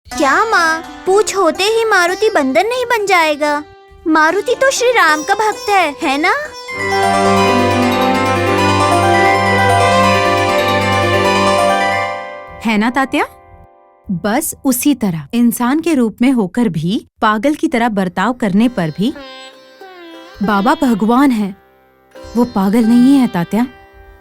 क्या माँ, पूछ होते ही मारुति बंदर नहीं बन जाएगा? मारुति तो श्री राम का भक्त है ना? है ना तात्या? बस उसी तरह इंसान के रूप में होकर भी पागल की तरह बर्ताव करने पर भी बाबा भगवान है, वो पागल नहीं है तात्या।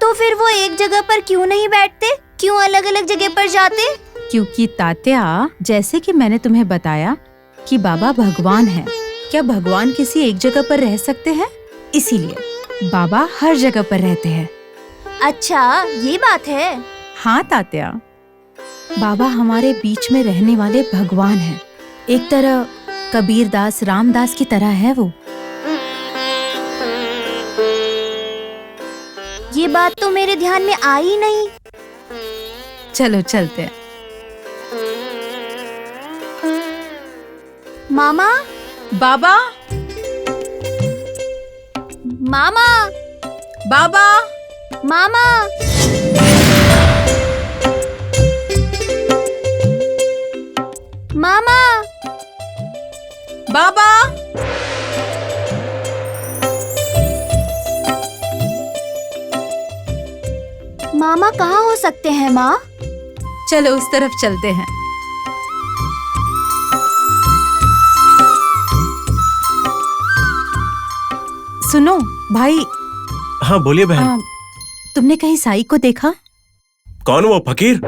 तो फिर वो एक जगह पर क्यों नहीं बैठते? क्यों अलग अलग जगह पर जाते? क्योंकि तात्या, जैसे कि मैंने तुम्हें बताया कि बाबा भगवान है, क्या भगवान किसी एक जगह पर रह सकते हैं? इसीलिए बाबा हर जगह पर रहते हैं। अच्छा, ये बात है। हाँ तात्या, बाबा हमारे बीच में रहने वाले भगवान हैं। एक तरह कबीर दास, रामदास की तरह है वो। ये बात तो मेरे ध्यान में आई नहीं। चलो चलते हैं। मामा, बाबा, मामा, बाबा, मामा, मामा, बाबा। मामा कहाँ हो सकते हैं माँ? चलो उस तरफ चलते हैं। सुनो भाई। हाँ बोलिए बहन। तुमने कहीं साई को देखा? कौन वो फकीर?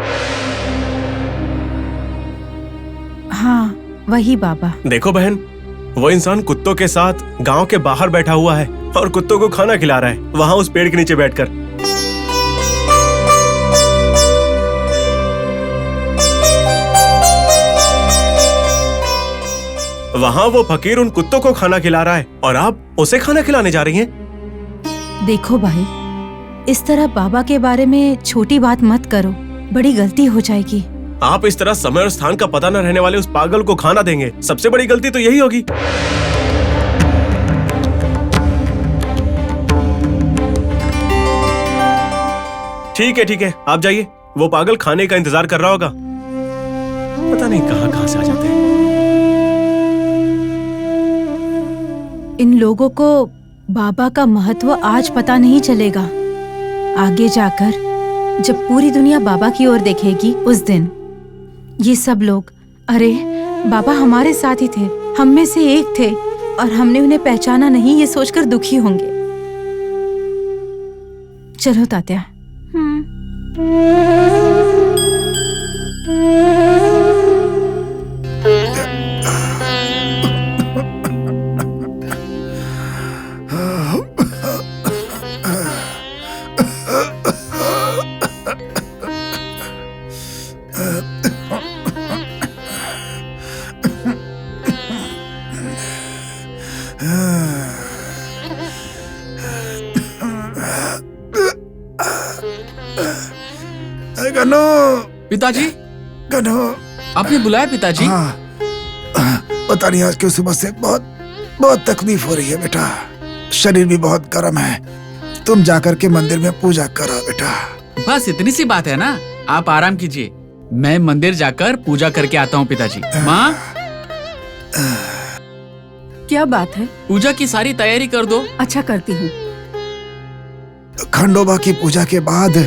हाँ वही बाबा। देखो बहन, वो इंसान कुत्तों के साथ गांव के बाहर बैठा हुआ है और कुत्तों को खाना खिला रहा है, वहाँ उस पेड़ के नीचे बैठकर। वहाँ वो फकीर उन कुत्तों को खाना खिला रहा है और आप उसे खाना खिलाने जा रही हैं। देखो भाई, इस तरह बाबा के बारे में छोटी बात मत करो, बड़ी गलती हो जाएगी। आप इस तरह समय और स्थान का पता न रहने वाले उस पागल को खाना देंगे, सबसे बड़ी गलती तो यही होगी। ठीक है, आप जाइए। वो पागल खाने का इंतजार कर रहा होगा। पता नहीं कहाँ से आ जाते हैं। इन लोगों को बाबा का महत्व आज पता नहीं चलेगा। आगे जाकर जब पूरी दुनिया बाबा की ओर देखेगी, उस दिन ये सब लोग, अरे बाबा हमारे साथ ही थे, हम में से एक थे और हमने उन्हें पहचाना नहीं, ये सोचकर दुखी होंगे। चलो तात्या। गनो, पिताजी, गनो, आपने बुलाया पिताजी? हाँ, पता नहीं आज क्यों सुबह से बहुत तकलीफ हो रही है बेटा। शरीर भी बहुत गर्म है। तुम जाकर के मंदिर में पूजा करो बेटा। बस इतनी सी बात है ना, आप आराम कीजिए, मैं मंदिर जाकर पूजा करके आता हूँ पिताजी। माँ, क्या बात है? पूजा की सारी तैयारी कर दो। अच्छा करती हूँ। खंडोबा की पूजा के बाद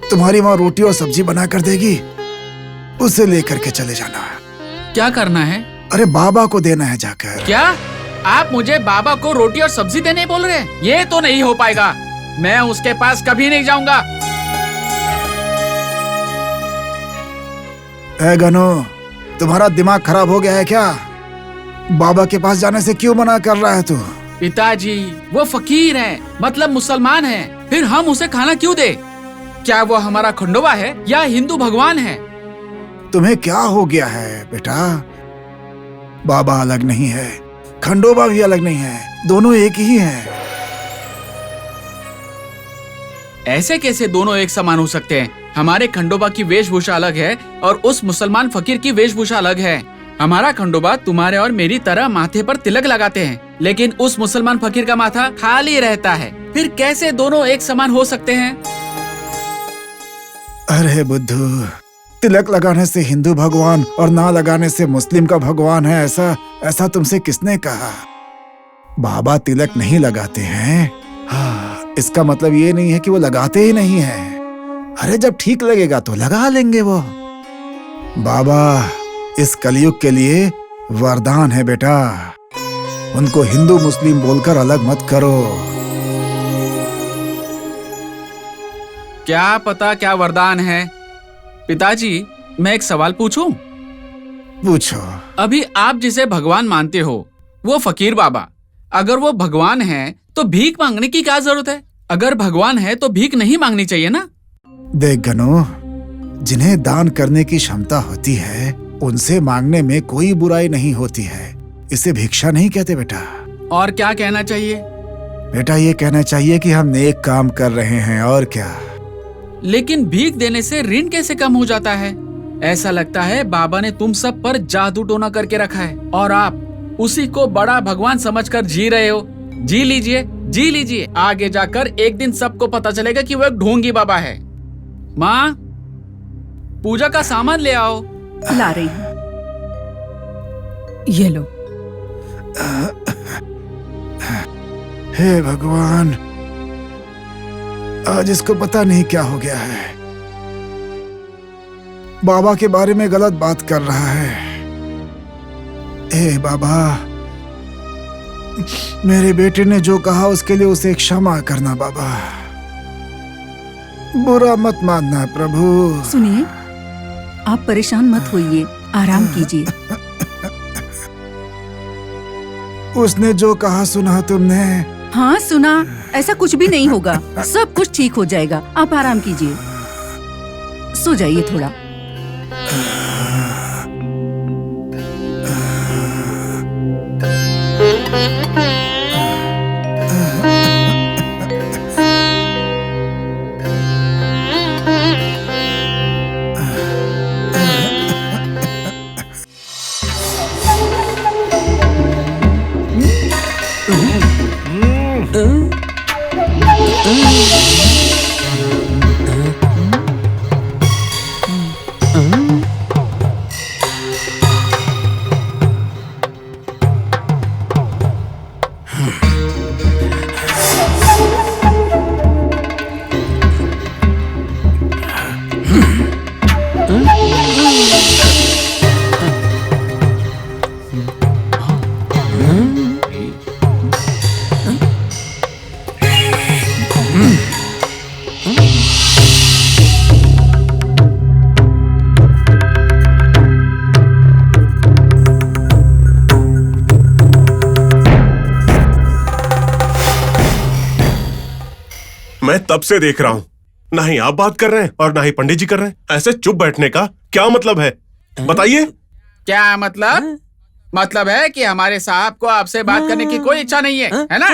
तुम्हारी माँ रोटी और सब्जी बना कर देगी, उसे लेकर के चले जाना। क्या करना है? अरे बाबा को देना है जाकर। क्या आप मुझे बाबा को रोटी और सब्जी देने बोल रहे हैं? ये तो नहीं हो पाएगा, मैं उसके पास कभी नहीं जाऊंगा। ऐ गनो, तुम्हारा दिमाग खराब हो गया है क्या? बाबा के पास जाने से क्यों मना कर रहा है तू? पिताजी, वो फकीर है, मतलब मुसलमान है, फिर हम उसे खाना क्यों दे? क्या वो हमारा खंडोबा है या हिंदू भगवान है? तुम्हें क्या हो गया है बेटा? बाबा अलग नहीं है, खंडोबा भी अलग नहीं है, दोनों एक ही हैं। ऐसे कैसे दोनों एक समान हो सकते हैं? हमारे खंडोबा की वेशभूषा अलग है और उस मुसलमान फकीर की वेशभूषा अलग है। हमारा खंडोबा तुम्हारे और मेरी तरह माथे पर तिलक लगाते हैं, लेकिन उस मुसलमान फकीर का माथा खाली रहता है। फिर कैसे दोनों एक समान हो सकते हैं? अरे बुद्धू, तिलक लगाने से हिंदू भगवान और ना लगाने से मुस्लिम का भगवान है, ऐसा तुमसे किसने कहा? बाबा तिलक नहीं लगाते हैं। हाँ, इसका मतलब ये नहीं है कि वो लगाते ही नहीं हैं। अरे जब ठीक लगेगा तो लगा लेंगे वो। बाबा इस कलयुग के लिए वरदान है बेटा, उनको हिंदू मुस्लिम बोलकर अलग मत करो। क्या पता क्या वरदान है। पिताजी, मैं एक सवाल पूछूं? पूछो। अभी आप जिसे भगवान मानते हो वो फकीर बाबा, अगर वो भगवान है तो भीख मांगने की क्या जरूरत है? अगर भगवान है तो भीख नहीं मांगनी चाहिए ना? देख गनो, जिन्हें दान करने की क्षमता होती है उनसे मांगने में कोई बुराई नहीं होती है। इसे भिक्षा नहीं कहते बेटा। और क्या कहना चाहिए? बेटा ये कहना चाहिए कि हम नेक काम कर रहे हैं, और क्या। लेकिन भीख देने से ऋण कैसे कम हो जाता है? ऐसा लगता है बाबा ने तुम सब पर जादू टोना करके रखा है और आप उसी को बड़ा भगवान समझकर जी रहे हो। जी लीजिए, जी लीजिए। आगे जाकर एक दिन सबको पता चलेगा कि वो एक ढोंगी बाबा है। माँ, पूजा का सामान ले आओ। ला रही हूँ। ये लो। हे भगवान, आज इसको पता नहीं क्या हो गया है। बाबा के बारे में गलत बात कर रहा है। हे बाबा, मेरे बेटे ने जो कहा उसके लिए उसे क्षमा करना बाबा। बुरा मत मानना प्रभु। सुनिए, आप परेशान मत होइए, आराम कीजिए। उसने जो कहा सुना तुमने? हाँ सुना। ऐसा कुछ भी नहीं होगा, सब कुछ ठीक हो जाएगा। आप आराम कीजिए, सो जाइए थोड़ा। मैं तब से देख रहा हूँ, ना ही आप बात कर रहे हैं और ना ही पंडित जी कर रहे हैं। ऐसे चुप बैठने का क्या मतलब है? बताइए। क्या मतलब? मतलब है कि हमारे साहब को आपसे बात करने की कोई इच्छा नहीं है ना?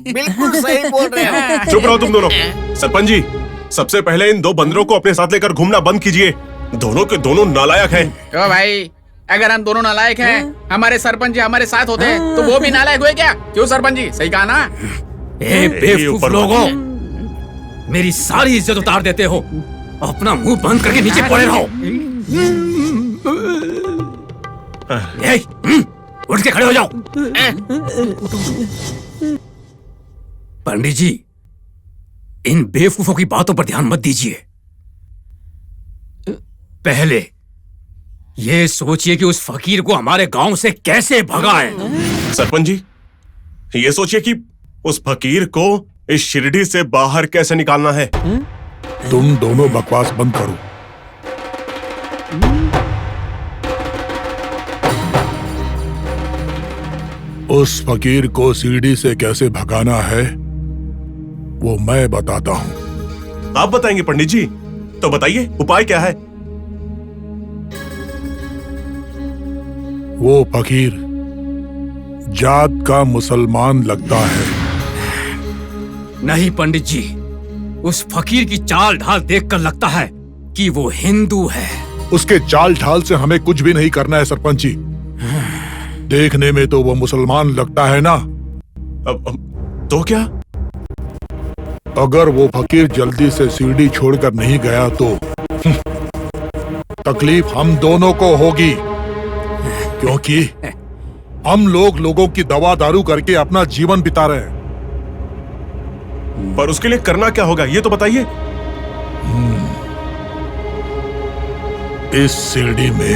बिल्कुल सही बोल रहे हो। चुप रहो तुम दोनों। सरपंच जी, सबसे पहले इन दो बंदरों को अपने साथ लेकर घूमना बंद कीजिए। दोनों के दोनों नालायक हैं। ओ भाई, अगर हम दोनों नालायक हैं, हमारे सरपंच जी हमारे साथ होते हैं तो वो भी नालायक हुए क्या? क्यों सरपंच जी, सही कहा ना? ए बेवकूफ लोगों, मेरी सारी इज्जत उतार देते हो। अपना मुंह बंद करके नीचे पड़े रहो। उठ के खड़े हो जाओ। पंडित जी, इन बेवकूफों की बातों पर ध्यान मत दीजिए। पहले ये सोचिए कि उस फकीर को हमारे गांव से कैसे भगाएं। सरपंच जी, ये सोचिए कि उस फकीर को इस शिरडी से बाहर कैसे निकालना है। तुम दोनों बकवास बंद करो। उस फकीर को सीढ़ी से कैसे भगाना है वो मैं बताता हूँ। आप बताएंगे पंडित जी? तो बताइए, उपाय क्या है? वो फकीर जात का मुसलमान लगता है। नहीं पंडित जी, उस फकीर की चाल ढाल देखकर लगता है कि वो हिंदू है। उसके चाल ढाल से हमें कुछ भी नहीं करना है सरपंच जी। देखने में तो वो मुसलमान लगता है ना। तो क्या? अगर वो फकीर जल्दी से सीढ़ी छोड़कर नहीं गया तो तकलीफ हम दोनों को होगी, क्योंकि हम लोगों की दवा दारू करके अपना जीवन बिता रहे हैं। पर उसके लिए करना क्या होगा ये तो बताइए। इस सीढ़ी में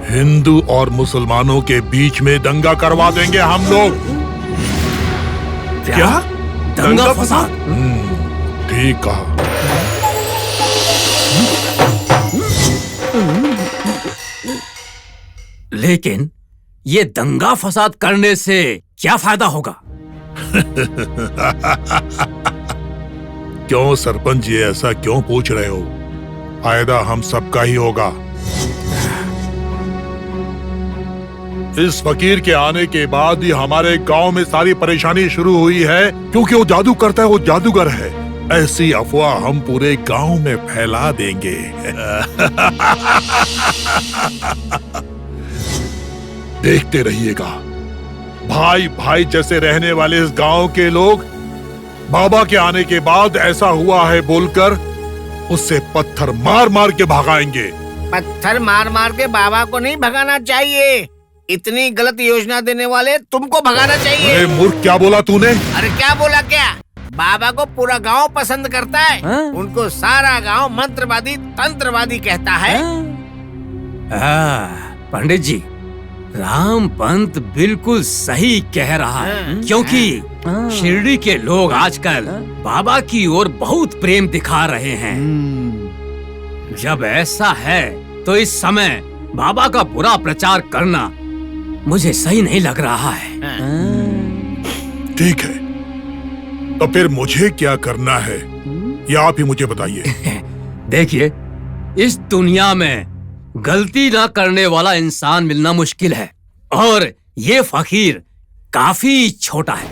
हिंदू और मुसलमानों के बीच में दंगा करवा देंगे हम लोग। क्या? दंगा फसाद? ठीक कहा। लेकिन ये दंगा फसाद करने से क्या फायदा होगा? क्यों सरपंच जी ऐसा क्यों पूछ रहे हो? फायदा हम सबका ही होगा। इस फकीर के आने के बाद ही हमारे गांव में सारी परेशानी शुरू हुई है, क्योंकि वो जादू करता है, वो जादूगर है। ऐसी अफवाह हम पूरे गांव में फैला देंगे। देखते रहिएगा, भाई भाई जैसे रहने वाले इस गांव के लोग बाबा के आने के बाद ऐसा हुआ है बोलकर उससे पत्थर मार मार के भगाएंगे। पत्थर मार मार के बाबा को नहीं भगाना चाहिए, इतनी गलत योजना देने वाले तुमको भगाना चाहिए। अरे मूर्ख, क्या बोला तूने? अरे क्या बोला क्या? बाबा को पूरा गांव पसंद करता है। उनको सारा गांव मंत्रवादी तंत्रवादी कहता है। पंडित जी, राम पंत बिल्कुल सही कह रहा है, क्योंकि शिरडी के लोग आजकल बाबा की ओर बहुत प्रेम दिखा रहे हैं। जब ऐसा है तो इस समय बाबा का बुरा प्रचार करना मुझे सही नहीं लग रहा है। ठीक है, तो फिर मुझे क्या करना है ये आप ही मुझे बताइए। देखिए, इस दुनिया में गलती ना करने वाला इंसान मिलना मुश्किल है, और ये फकीर काफी छोटा है।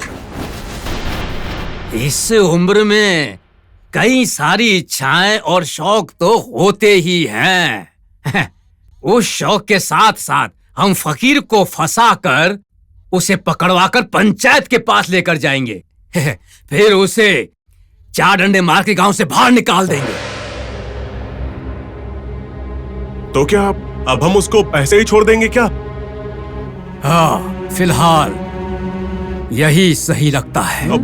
इस उम्र में कई सारी इच्छाएं और शौक तो होते ही हैं। उस शौक के साथ साथ हम फकीर को फंसाकर उसे पकड़वाकर पंचायत के पास लेकर जाएंगे। फिर उसे 4 डंडे मार के गांव से बाहर निकाल देंगे। तो क्या अब हम उसको ऐसे ही छोड़ देंगे क्या? हाँ, फिलहाल यही सही लगता है। अब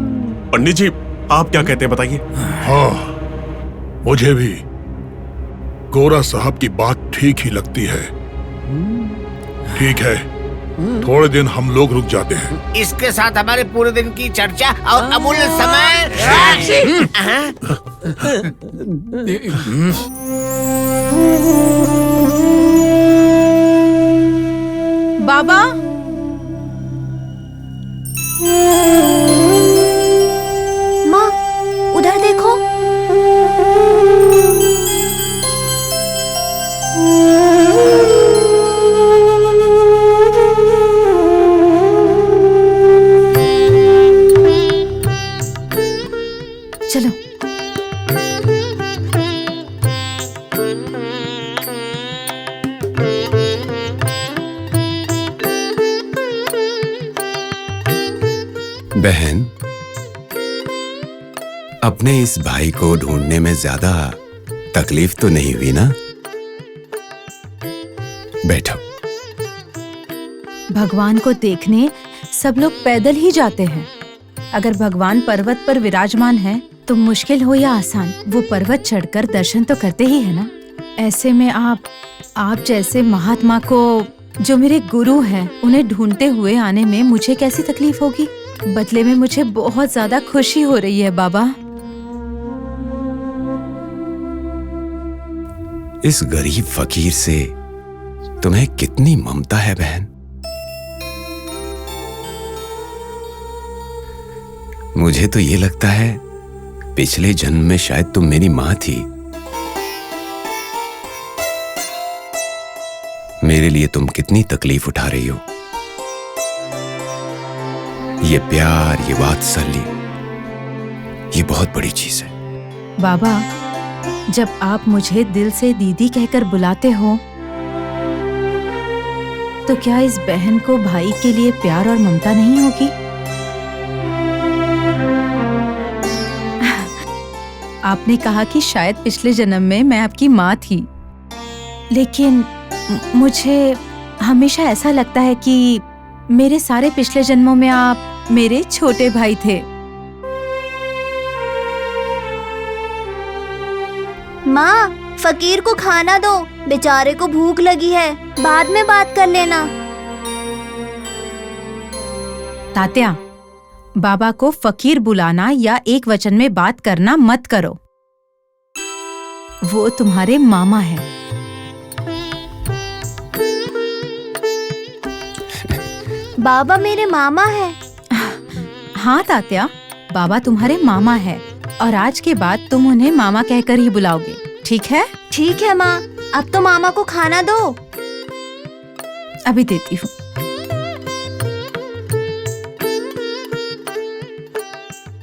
पंडित जी आप क्या कहते हैं बताइए। हाँ, मुझे भी गोरा साहब की बात ठीक ही लगती है। ठीक है, थोड़े दिन हम लोग रुक जाते हैं। इसके साथ हमारे पूरे दिन की चर्चा और अमूल्य समय। बाबा, माँ उधर देखो। चलो। बहन, अपने इस भाई को ढूंढने में ज्यादा तकलीफ तो नहीं हुई ना? बैठो। भगवान को देखने सब लोग पैदल ही जाते हैं। अगर भगवान पर्वत पर विराजमान है तो मुश्किल हो या आसान, वो पर्वत चढ़कर दर्शन तो करते ही है ना। ऐसे में आप जैसे महात्मा को, जो मेरे गुरु हैं, उन्हें ढूंढते हुए आने में मुझे कैसी तकलीफ होगी? बदले में मुझे बहुत ज्यादा खुशी हो रही है बाबा। इस गरीब फकीर से तुम्हें कितनी ममता है बहन। मुझे तो ये लगता है पिछले जन्म में शायद तुम मेरी मां थी। मेरे लिए तुम कितनी तकलीफ उठा रही हो। ये प्यार, ये वात्सल्य, ये बहुत बड़ी चीज है। बाबा, जब आप मुझे दिल से दीदी कहकर बुलाते हो तो क्या इस बहन को भाई के लिए प्यार और ममता नहीं होगी? आपने कहा कि शायद पिछले जन्म में मैं आपकी माँ थी। लेकिन मुझे हमेशा ऐसा लगता है कि मेरे सारे पिछले जन्मों में आप मेरे छोटे भाई थे। माँ, फकीर को खाना दो, बेचारे को भूख लगी है, बाद में बात कर लेना। तात्या, बाबा को फकीर बुलाना या एक वचन में बात करना मत करो। वो तुम्हारे मामा हैं। बाबा मेरे मामा है। हाँ तात्या, बाबा तुम्हारे मामा है और आज के बाद तुम उन्हें मामा कहकर ही बुलाओगे, ठीक है? ठीक है माँ, अब तो मामा को खाना दो। अभी देती हूँ।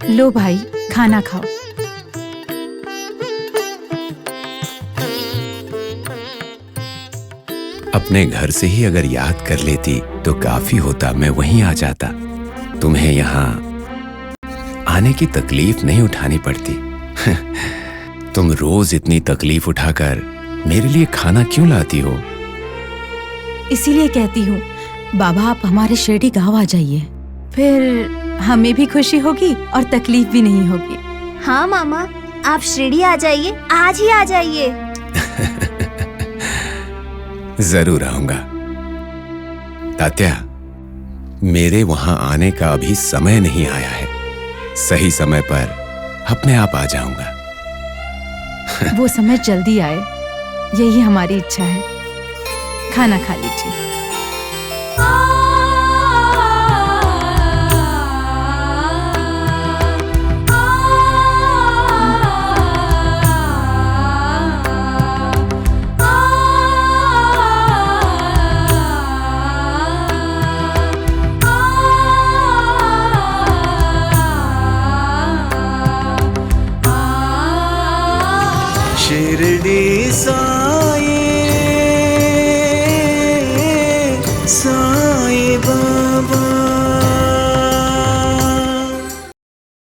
लो भाई, खाना खाओ। अपने घर से ही अगर याद कर लेती तो काफी होता, मैं वहीं आ जाता। तुम्हें यहाँ आने की तकलीफ नहीं उठानी पड़ती। तुम रोज इतनी तकलीफ उठाकर मेरे लिए खाना क्यों लाती हो? इसीलिए कहती हूँ, बाबा आप हमारे शिरडी गांव आ जाइए, फिर हमें भी खुशी होगी और तकलीफ भी नहीं होगी। हाँ मामा, आप शिरडी आ जाइए, आज ही आ जाइए। जरूर आऊंगा। तात्या, मेरे वहां आने का अभी समय नहीं आया है। सही समय पर अपने आप आ जाऊंगा। वो समय जल्दी आए, यही हमारी इच्छा है। खाना खा लीजिए। शिरडी साई